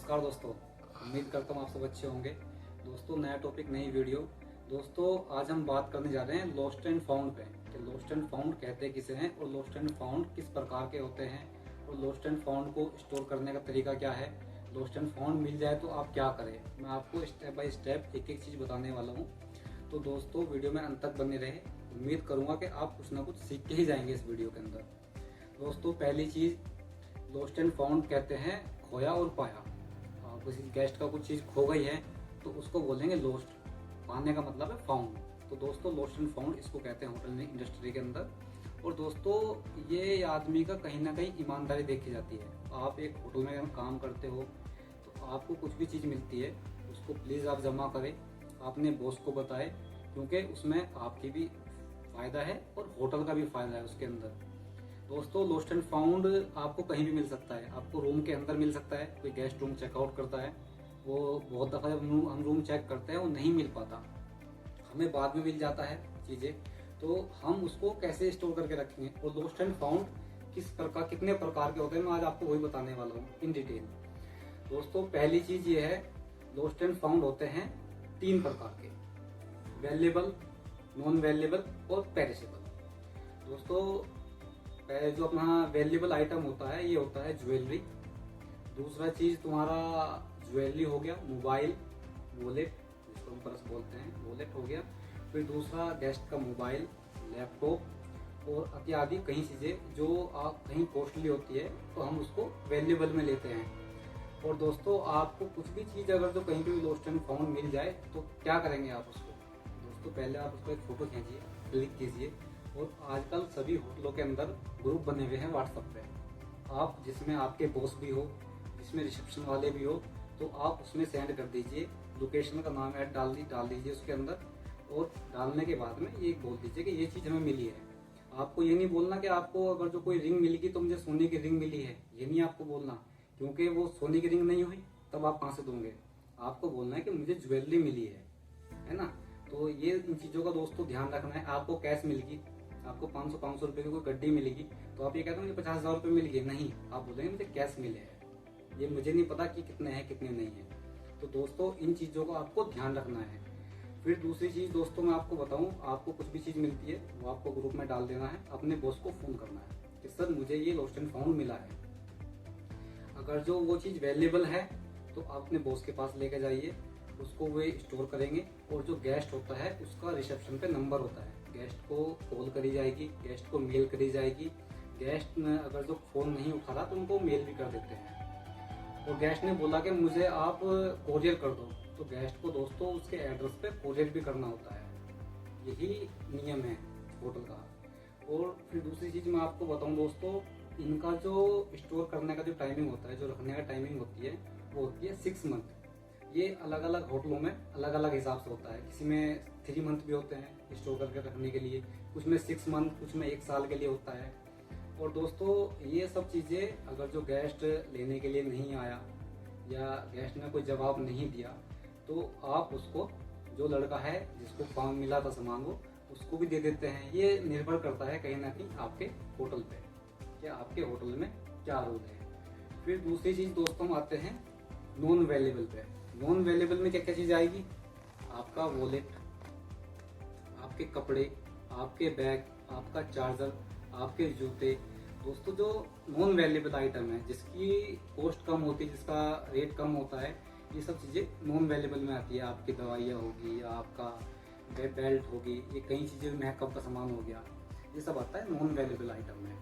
नमस्कार दोस्तों, उम्मीद करता हूँ आप सब अच्छे होंगे। दोस्तों नया टॉपिक, नई वीडियो। दोस्तों आज हम बात करने जा रहे हैं लॉस्ट एंड फाउंड पे कि लॉस्ट एंड फाउंड कहते किसे हैं और लॉस्ट एंड फाउंड किस प्रकार के होते हैं और लॉस्ट एंड फाउंड को स्टोर करने का तरीका क्या है। लॉस्ट एंड फाउंड मिल जाए तो आप क्या करें, मैं आपको स्टेप बाय स्टेप एक एक चीज़ बताने वाला हूँ। तो दोस्तों वीडियो में अंत तक बने रहे, उम्मीद करूँगा कि आप कुछ ना कुछ सीख के ही जाएंगे इस वीडियो के अंदर। दोस्तों पहली चीज़, लॉस्ट एंड फाउंड कहते हैं खोया और पाया। किसी गेस्ट का कुछ चीज़ खो गई है तो उसको बोलेंगे लॉस्ट, पाने का मतलब है फाउंड। तो दोस्तों लॉस्ट एंड फाउंड इसको कहते हैं होटल इंडस्ट्री के अंदर। और दोस्तों ये आदमी का कहीं ना कहीं ईमानदारी देखी जाती है। आप एक होटल में काम करते हो तो आपको कुछ भी चीज़ मिलती है उसको प्लीज़ आप जमा करें, आपने बॉस को बताएं, क्योंकि उसमें आपकी भी फ़ायदा है और होटल का भी फ़ायदा है उसके अंदर। दोस्तों लॉस्ट एंड फाउंड आपको कहीं भी मिल सकता है, आपको रूम के अंदर मिल सकता है। कोई गेस्ट रूम चेकआउट करता है, वो बहुत दफ़ा जब हम रूम चेक करते हैं वो नहीं मिल पाता, हमें बाद में मिल जाता है चीज़ें, तो हम उसको कैसे स्टोर करके रखेंगे। और लॉस्ट एंड फाउंड किस प्रकार, कितने प्रकार के होते हैं, मैं आज आपको वही बताने वाला हूँ इन डिटेल। दोस्तों पहली चीज़ ये है, लॉस्ट एंड फाउंड होते हैं 3 प्रकार के, वैल्यूएबल, नॉन वैल्यूएबल और पेरिशेबल। दोस्तों जो अपना वैल्यूएबल आइटम होता है ये होता है ज्वेलरी। दूसरा चीज़ तुम्हारा ज्वेलरी हो गया, मोबाइल, वॉलेट जिसको हम पर्स बोलते हैं, वॉलेट हो गया। फिर दूसरा गेस्ट का मोबाइल, लैपटॉप और इत्यादि कई चीज़ें जो आप कहीं कॉस्टली होती है तो हम उसको वैल्यूएबल में लेते हैं। और दोस्तों आपको कुछ भी चीज़ अगर जो कहीं भी लॉस्ट एंड फाउंड मिल जाए तो क्या करेंगे आप उसको। दोस्तों पहले आप उसको एक फ़ोटो खींचिए, क्लिक कीजिए, और आजकल सभी होटलों के अंदर ग्रुप बने हुए हैं व्हाट्सएप पे, आप जिसमें आपके बॉस भी हो, जिसमें रिसेप्शन वाले भी हो, तो आप उसमें सेंड कर दीजिए। लोकेशन का नाम ऐड डाल दीजिए उसके अंदर, और डालने के बाद में ये बोल दीजिए कि ये चीज़ हमें मिली है। आपको ये नहीं बोलना कि आपको अगर जो कोई रिंग मिलेगी तो मुझे सोने की रिंग मिली है, ये नहीं आपको बोलना, क्योंकि वो सोने की रिंग नहीं हुई तब आप कहाँ से दोगे। आपको बोलना है कि मुझे ज्वेलरी मिली है ना। तो ये इन चीज़ों का दोस्तों ध्यान रखना है। आपको कैश मिलेगी, आपको 500 रुपए की कोई गड्डी मिलेगी तो आप ये कहते हो मुझे 50,000 रुपये मिल गए, नहीं, आप बोलेंगे मुझे कैश मिले हैं, ये मुझे नहीं पता कि कितने हैं कितने नहीं है। तो दोस्तों इन चीज़ों का आपको ध्यान रखना है। फिर दूसरी चीज़ दोस्तों मैं आपको बताऊं, आपको कुछ भी चीज़ मिलती है वो आपको ग्रुप में डाल देना है, अपने बॉस को फ़ोन करना है कि सर मुझे ये लॉस्ट एंड फाउंड मिला है। अगर जो वो चीज़ वैल्यूएबल है तो आप अपने बॉस के पास लेके जाइए, उसको वे स्टोर करेंगे। और जो गेस्ट होता है उसका रिसेप्शन पे नंबर होता है, गेस्ट को कॉल करी जाएगी, गेस्ट को मेल करी जाएगी। गेस्ट ने अगर जो फ़ोन नहीं उठा रहा तो उनको मेल भी कर देते हैं। और गेस्ट ने बोला कि मुझे आप कोरियर कर दो, तो गेस्ट को दोस्तों उसके एड्रेस पे कोरियर भी करना होता है, यही नियम है होटल का। और फिर दूसरी चीज़ मैं आपको बताऊं दोस्तों, इनका जो स्टोर करने का जो टाइमिंग होता है, जो रखने का टाइमिंग होती है वो होती है 6 मंथ। ये अलग अलग होटलों में अलग अलग हिसाब से होता है, किसी में 3 मंथ भी होते हैं स्टोर करके रखने के लिए, कुछ में 6 मंथ, कुछ में 1 साल के लिए होता है। और दोस्तों ये सब चीज़ें अगर जो गेस्ट लेने के लिए नहीं आया या गेस्ट ने कोई जवाब नहीं दिया तो आप उसको, जो लड़का है जिसको काम मिला था सामान वो, उसको भी दे देते हैं। ये निर्भर करता है कहीं ना कहीं आपके होटल पे कि आपके होटल में क्या रूल है। फिर दूसरी चीज़ दोस्तों हम आते हैं नॉन वैल्यूएबल पे। नॉन वैल्यूएबल में क्या क्या चीज़ आएगी, आपका वॉलेट, आपके कपड़े, आपके बैग, आपका चार्जर, आपके जूते। दोस्तों जो नॉन वैल्यूएबल आइटम है, जिसकी कॉस्ट कम होती है, जिसका रेट कम होता है, ये सब चीज़ें नॉन वैल्यूएबल में आती है। आपकी दवाइयाँ होगी, आपका बेल्ट होगी, ये कई चीज़ें, मेकअप का सामान हो गया, ये सब आता है नॉन वैल्यूएबल आइटम में।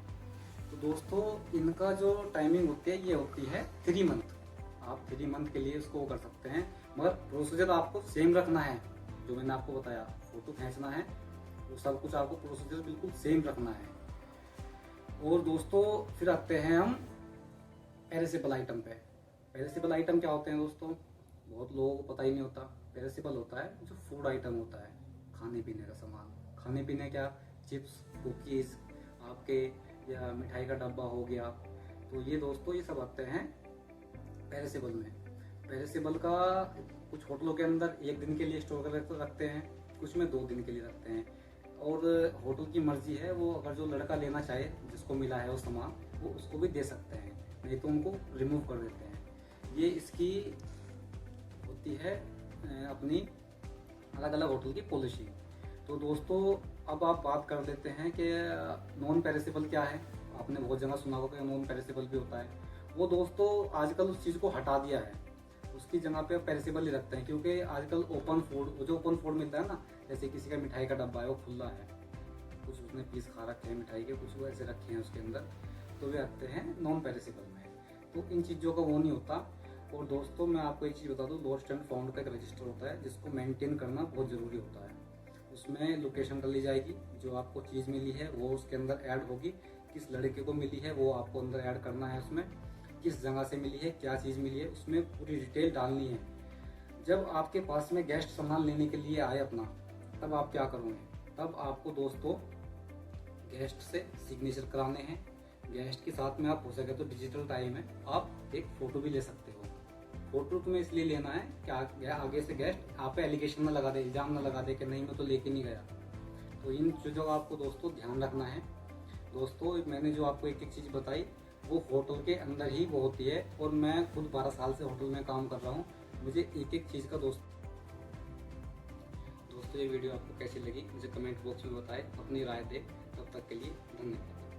तो दोस्तों इनका जो टाइमिंग होती है ये होती है 3 मंथ। आप 3 मंथ के लिए उसको कर सकते हैं, मगर प्रोसीजर आपको सेम रखना है। जो मैंने आपको बताया, फोटो खींचना है, वो सब कुछ आपको प्रोसीजर बिल्कुल सेम रखना है। और दोस्तों फिर आते हैं हम पेरिसेबल आइटम पे। पेरिसेबल आइटम क्या होते हैं दोस्तों, बहुत लोगों को पता ही नहीं होता। पेरिसेबल होता है जो फूड आइटम होता है, खाने पीने का सामान, खाने पीने क्या, चिप्स, कुकीज़ आपके, या मिठाई का डब्बा हो गया। तो ये दोस्तों ये सब आते हैं पेरिसेबल में। पेरिसेबल का कुछ होटलों के अंदर 1 दिन के लिए स्टोर कर रखते हैं, कुछ में 2 दिन के लिए रखते हैं। और होटल की मर्जी है, वो अगर जो लड़का लेना चाहे, जिसको मिला है वो सामान, वो उसको भी दे सकते हैं, नहीं तो उनको रिमूव कर देते हैं। ये इसकी होती है अपनी अलग अलग होटल की पॉलिसी। तो दोस्तों अब आप बात कर लेते हैं कि नॉन पेरिसेबल क्या है। आपने बहुत जगह सुना होगा कि नॉन पेरिसेबल भी होता है। वो दोस्तों आजकल उस चीज़ को हटा दिया है, उसकी जगह पे पेरिसेबल ही रखते हैं, क्योंकि आजकल ओपन फूड, जो ओपन फूड मिलता है ना, जैसे किसी का मिठाई का डब्बा है वो खुला है, कुछ उसने पीस खा रखे हैं मिठाई के, कुछ वो ऐसे रखे हैं उसके अंदर, तो वे रखते हैं नॉन पेरिसेबल में। तो इन चीज़ों का वो नहीं होता। और दोस्तों मैं आपको एक चीज़ बता दूँ, लॉस्ट एंड फाउंड का एक रजिस्टर होता है जिसको मेंटेन करना बहुत ज़रूरी होता है। उसमें लोकेशन कर ली जाएगी, जो आपको चीज़ मिली है वो उसके अंदर ऐड होगी, किस लड़के को मिली है वो आपको अंदर ऐड करना है, उसमें किस जगह से मिली है, क्या चीज़ मिली है, उसमें पूरी डिटेल डालनी है। जब आपके पास में गेस्ट सामान लेने के लिए आए अपना, तब आप क्या करोगे? तब आपको दोस्तों गेस्ट से सिग्नेचर कराने हैं। गेस्ट के साथ में आप हो सके तो डिजिटल टाइम है, आप एक फ़ोटो भी ले सकते हो। फोटो तुम्हें इसलिए लेना है कि आगे से गेस्ट आप पे एलिगेशन ना लगा दे, इल्जाम ना लगा दे कि नहीं मैं तो लेके नहीं गया। तो इन चीज़ों का आपको दोस्तों ध्यान रखना है। दोस्तों मैंने जो आपको एक एक चीज़ बताई वो होटल के अंदर ही वो होती है, और मैं खुद 12 साल से होटल में काम कर रहा हूँ, मुझे एक एक चीज़ का दोस्तों ये वीडियो आपको कैसी लगी मुझे कमेंट बॉक्स में बताएं, अपनी राय दें। तब तक के लिए धन्यवाद।